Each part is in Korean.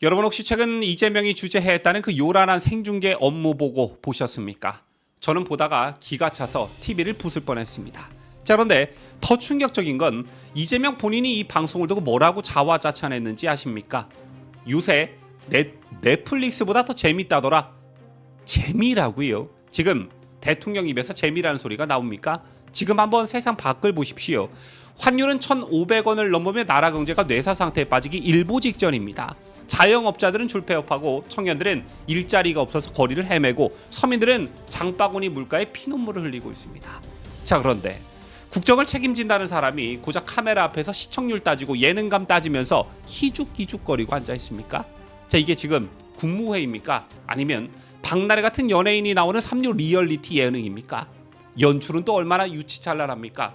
여러분 혹시 최근 이재명이 주재했다는 그 요란한 생중계 업무 보고 보셨습니까? 저는 보다가 기가 차서 TV를 부술 뻔했습니다. 자, 그런데 더 충격적인 건 이재명 본인이 이 방송을 두고 뭐라고 자화자찬했는지 아십니까? 요새 넷플릭스보다 더 재밌다더라. 재미라고요? 지금 대통령 입에서 재미라는 소리가 나옵니까? 지금 한번 세상 밖을 보십시오. 환율은 1,500원을 넘으며 나라 경제가 뇌사 상태에 빠지기 일보 직전입니다. 자영업자들은 줄폐업하고 청년들은 일자리가 없어서 거리를 헤매고 서민들은 장바구니 물가에 피눈물을 흘리고 있습니다. 자, 그런데 국정을 책임진다는 사람이 고작 카메라 앞에서 시청률 따지고 예능감 따지면서 희죽희죽거리고 앉아 있습니까? 자, 이게 지금 국무회의입니까? 아니면 박나래 같은 연예인이 나오는 3류 리얼리티 예능입니까? 연출은 또 얼마나 유치찬란합니까?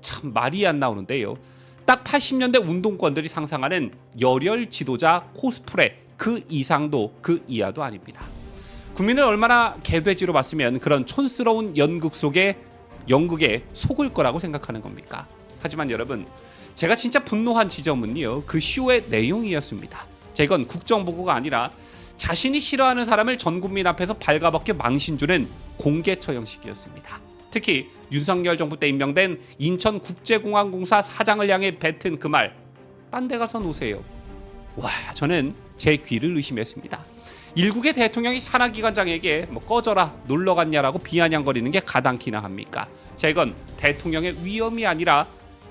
참 말이 안 나오는데요. 딱 80년대 운동권들이 상상하는 열혈 지도자 코스프레 그 이상도 그 이하도 아닙니다. 국민을 얼마나 개돼지로 봤으면 그런 촌스러운 연극 속에 연극에 속을 거라고 생각하는 겁니까? 하지만 여러분, 제가 진짜 분노한 지점은요, 그 쇼의 내용이었습니다. 자, 이건 국정보고가 아니라 자신이 싫어하는 사람을 전 국민 앞에서 발가벗겨 망신 주는 공개 처형식이었습니다. 특히 윤석열 정부 때 임명된 인천국제공항공사 사장을 향해 뱉은 그 말, 딴 데 가서 노세요. 와, 저는 제 귀를 의심했습니다. 일국의 대통령이 산하기관장에게 꺼져라 놀러 갔냐라고 비아냥거리는 게 가당키나 합니까? 자, 이건 대통령의 위험이 아니라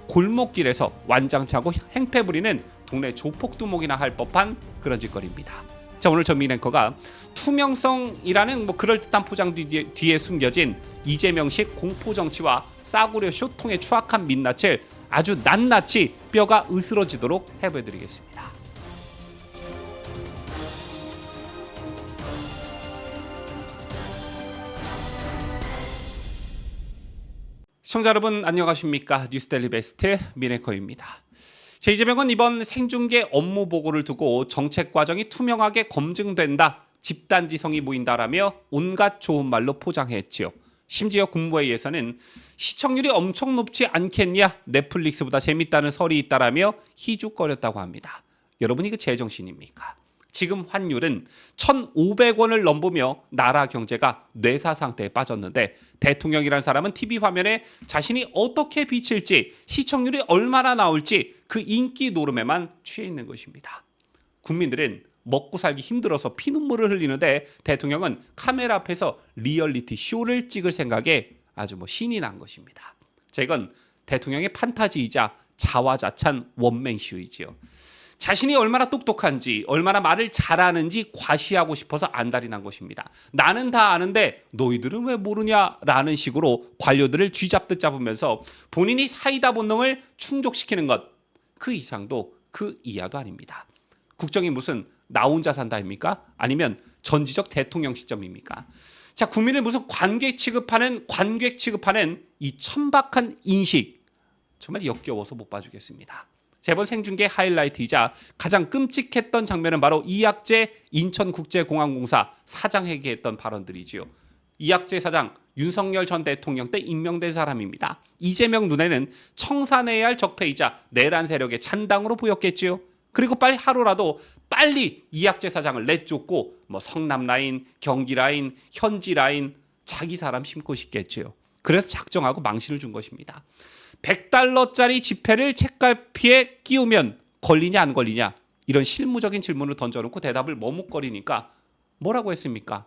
골목길에서 완장차고 행패 부리는 동네 조폭두목이나 할 법한 그런 짓거리입니다. 자, 오늘 전민 앵커가 투명성이라는 그럴듯한 포장 뒤에 숨겨진 이재명식 공포정치와 싸구려 쇼통의 추악한 민낯을 아주 낱낱이 뼈가 으스러지도록 해보여드리겠습니다. 시청자 여러분 안녕하십니까? 뉴스데일리 베스트 민앵커입니다. 이재명은 이번 생중계 업무 보고를 두고 정책 과정이 투명하게 검증된다, 집단지성이 보인다라며 온갖 좋은 말로 포장했지요. 심지어 국무회의에서는 시청률이 엄청 높지 않겠냐, 넷플릭스보다 재밌다는 설이 있다라며 희죽거렸다고 합니다. 여러분, 이거 제정신입니까? 지금 환율은 1,500원을 넘보며 나라 경제가 뇌사 상태에 빠졌는데 대통령이라는 사람은 TV 화면에 자신이 어떻게 비칠지, 시청률이 얼마나 나올지 그 인기 노름에만 취해 있는 것입니다. 국민들은 먹고 살기 힘들어서 피눈물을 흘리는데 대통령은 카메라 앞에서 리얼리티 쇼를 찍을 생각에 아주 신이 난 것입니다. 자, 이건 대통령의 판타지이자 자화자찬 원맨쇼이지요. 자신이 얼마나 똑똑한지, 얼마나 말을 잘하는지 과시하고 싶어서 안달이 난 것입니다. 나는 다 아는데 너희들은 왜 모르냐라는 식으로 관료들을 쥐잡듯 잡으면서 본인이 사이다 본능을 충족시키는 것, 그 이상도 그 이하도 아닙니다. 국정이 무슨 나 혼자 산다입니까? 아니면 전지적 대통령 시점입니까? 자, 국민을 무슨 관객 취급하는 이 천박한 인식, 정말 역겨워서 못 봐주겠습니다. 이번 생중계 하이라이트이자 가장 끔찍했던 장면은 바로 이학재 인천국제공항공사 사장에게 했던 발언들이지요. 이학재 사장, 윤석열 전 대통령 때 임명된 사람입니다. 이재명 눈에는 청산해야 할 적폐이자 내란 세력의 잔당으로 보였겠지요. 그리고 하루라도 빨리 이학재 사장을 내쫓고 성남 라인, 경기 라인, 현지 라인 자기 사람 심고 싶겠지요. 그래서 작정하고 망신을 준 것입니다. 100달러짜리 지폐를 책갈피에 끼우면 걸리냐 안 걸리냐, 이런 실무적인 질문을 던져놓고 대답을 머뭇거리니까 뭐라고 했습니까?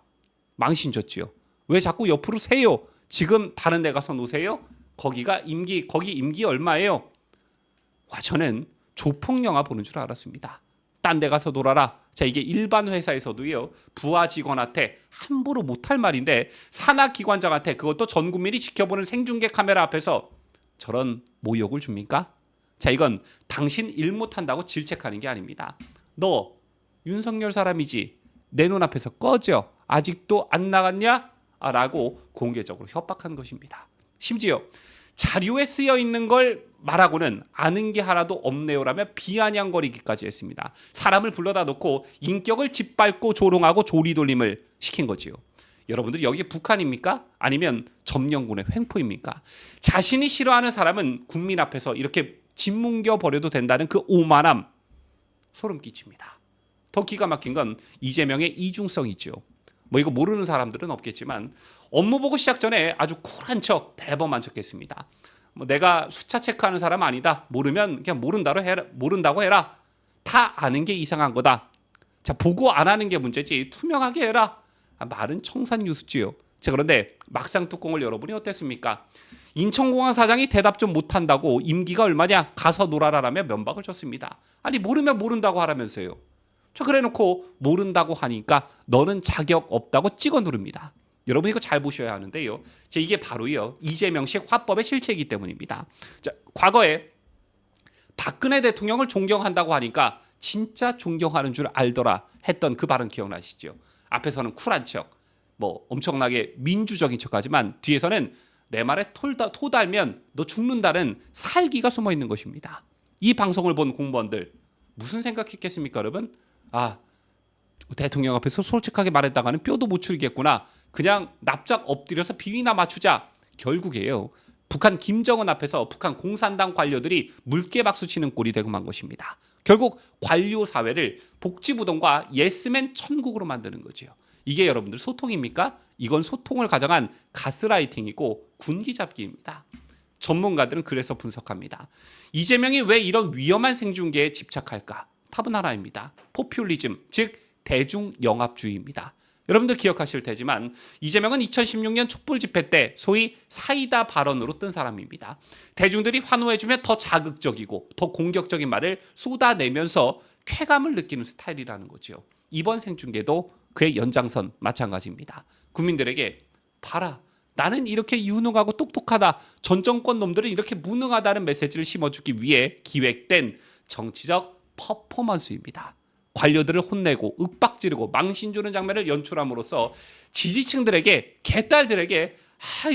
망신 줬지요. 왜 자꾸 옆으로 세요? 지금 다른 데 가서 노세요? 거기 임기 얼마예요? 와, 저는 조폭 영화 보는 줄 알았습니다. 딴 데 가서 놀아라. 자, 이게 일반 회사에서도요, 부하 직원한테 함부로 못할 말인데 산하기관장한테, 그것도 전 국민이 지켜보는 생중계 카메라 앞에서 저런 모욕을 줍니까? 자, 이건 당신 일 못한다고 질책하는 게 아닙니다. 너 윤석열 사람이지, 내 눈앞에서 꺼져, 아직도 안 나갔냐? 라고 공개적으로 협박한 것입니다. 심지어 자료에 쓰여 있는 걸 말하고는 아는 게 하나도 없네요라며 비아냥거리기까지 했습니다. 사람을 불러다 놓고 인격을 짓밟고 조롱하고 조리돌림을 시킨 거지요. 여러분들, 여기 북한입니까? 아니면 점령군의 횡포입니까? 자신이 싫어하는 사람은 국민 앞에서 이렇게 짓뭉겨 버려도 된다는 그 오만함, 소름 끼칩니다. 더 기가 막힌 건 이재명의 이중성이죠. 뭐 이거 모르는 사람들은 없겠지만 업무 보고 시작 전에 아주 쿨한 척 대범한 척했습니다. 뭐 내가 숫자 체크하는 사람 아니다. 모르면 그냥 모른다고 해라. 다 아는 게 이상한 거다. 자, 보고 안 하는 게 문제지 투명하게 해라. 말은 청산유수지요. 자, 그런데 막상 뚜껑을 열어보니 어땠습니까? 인천공항 사장이 대답 좀 못한다고 임기가 얼마냐? 가서 놀아라라며 면박을 줬습니다. 아니 모르면 모른다고 하라면서요. 자, 그래놓고 모른다고 하니까 너는 자격 없다고 찍어 누릅니다. 여러분 이거 잘 보셔야 하는데요. 자, 이게 바로요 이재명식 화법의 실체이기 때문입니다. 자, 과거에 박근혜 대통령을 존경한다고 하니까 진짜 존경하는 줄 알더라 했던 그 발언 기억나시죠? 앞에서는 쿨한 척, 뭐 엄청나게 민주적인 척하지만 뒤에서는 내 말에 토달면 너 죽는다는 살기가 숨어 있는 것입니다. 이 방송을 본 공무원들 무슨 생각했겠습니까, 여러분? 아, 대통령 앞에서 솔직하게 말했다가는 뼈도 못 추리겠구나. 그냥 납작 엎드려서 비위나 맞추자. 결국에요. 북한 김정은 앞에서 북한 공산당 관료들이 물개 박수 치는 꼴이 되고 만 것입니다. 결국 관료 사회를 복지부동과 예스맨 천국으로 만드는 거죠. 이게 여러분들 소통입니까? 이건 소통을 가정한 가스라이팅이고 군기잡기입니다. 전문가들은 그래서 분석합니다. 이재명이 왜 이런 위험한 생중계에 집착할까? 답은 하나입니다. 포퓰리즘, 즉 대중영합주의입니다. 여러분들 기억하실 테지만 이재명은 2016년 촛불 집회 때 소위 사이다 발언으로 뜬 사람입니다. 대중들이 환호해주면 더 자극적이고 더 공격적인 말을 쏟아내면서 쾌감을 느끼는 스타일이라는 거죠. 이번 생중계도 그의 연장선 마찬가지입니다. 국민들에게 봐라. 나는 이렇게 유능하고 똑똑하다. 전 정권 놈들은 이렇게 무능하다는 메시지를 심어주기 위해 기획된 정치적 퍼포먼스입니다. 관료들을 혼내고 윽박지르고 망신 주는 장면을 연출함으로써 지지층들에게 개딸들에게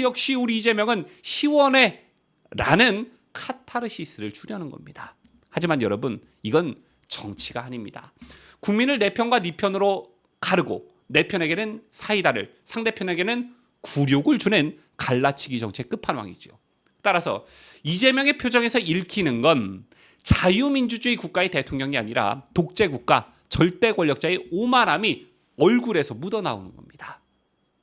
역시 우리 이재명은 시원해 라는 카타르시스를 주려는 겁니다. 하지만 여러분 이건 정치가 아닙니다. 국민을 내 편과 네 편으로 가르고 내 편에게는 사이다를 상대편에게는 굴욕을 주는 갈라치기 정치의 끝판왕이죠. 따라서 이재명의 표정에서 읽히는 건 자유민주주의 국가의 대통령이 아니라 독재국가 절대 권력자의 오만함이 얼굴에서 묻어나오는 겁니다.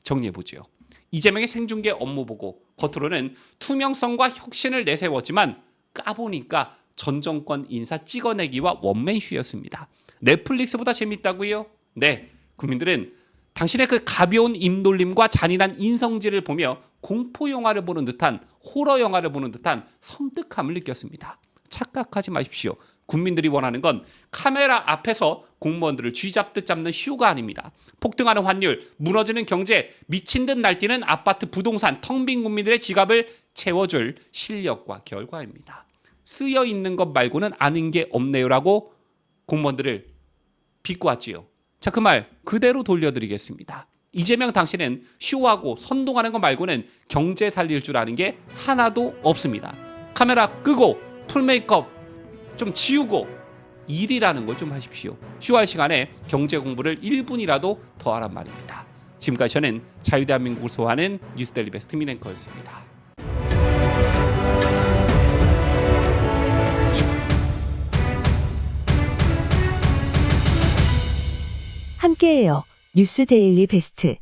정리해보죠. 이재명의 생중계 업무 보고 겉으로는 투명성과 혁신을 내세웠지만 까보니까 전 정권 인사 찍어내기와 원맨쇼였습니다. 넷플릭스보다 재밌다고요? 네, 국민들은 당신의 그 가벼운 입놀림과 잔인한 인성질을 보며 공포영화를 보는 듯한 호러영화를 보는 듯한 섬뜩함을 느꼈습니다. 착각하지 마십시오. 국민들이 원하는 건 카메라 앞에서 공무원들을 쥐잡듯 잡는 쇼가 아닙니다. 폭등하는 환율, 무너지는 경제, 미친 듯 날뛰는 아파트 부동산, 텅 빈 국민들의 지갑을 채워줄 실력과 결과입니다. 쓰여 있는 것 말고는 아는 게 없네요라고 공무원들을 비꼬았지요. 자, 그 말 그대로 돌려드리겠습니다. 이재명 당신은 쇼하고 선동하는 것 말고는 경제 살릴 줄 아는 게 하나도 없습니다. 카메라 끄고 풀 메이크업 좀 지우고 일이라는 걸 좀 하십시오. 쇼할 시간에 경제 공부를 1분이라도 더 하란 말입니다. 지금까지 저는 자유대한민국을 소화하는 뉴스데일리 베스트 민앵커였습니다. 함께해요. 뉴스데일리 베스트.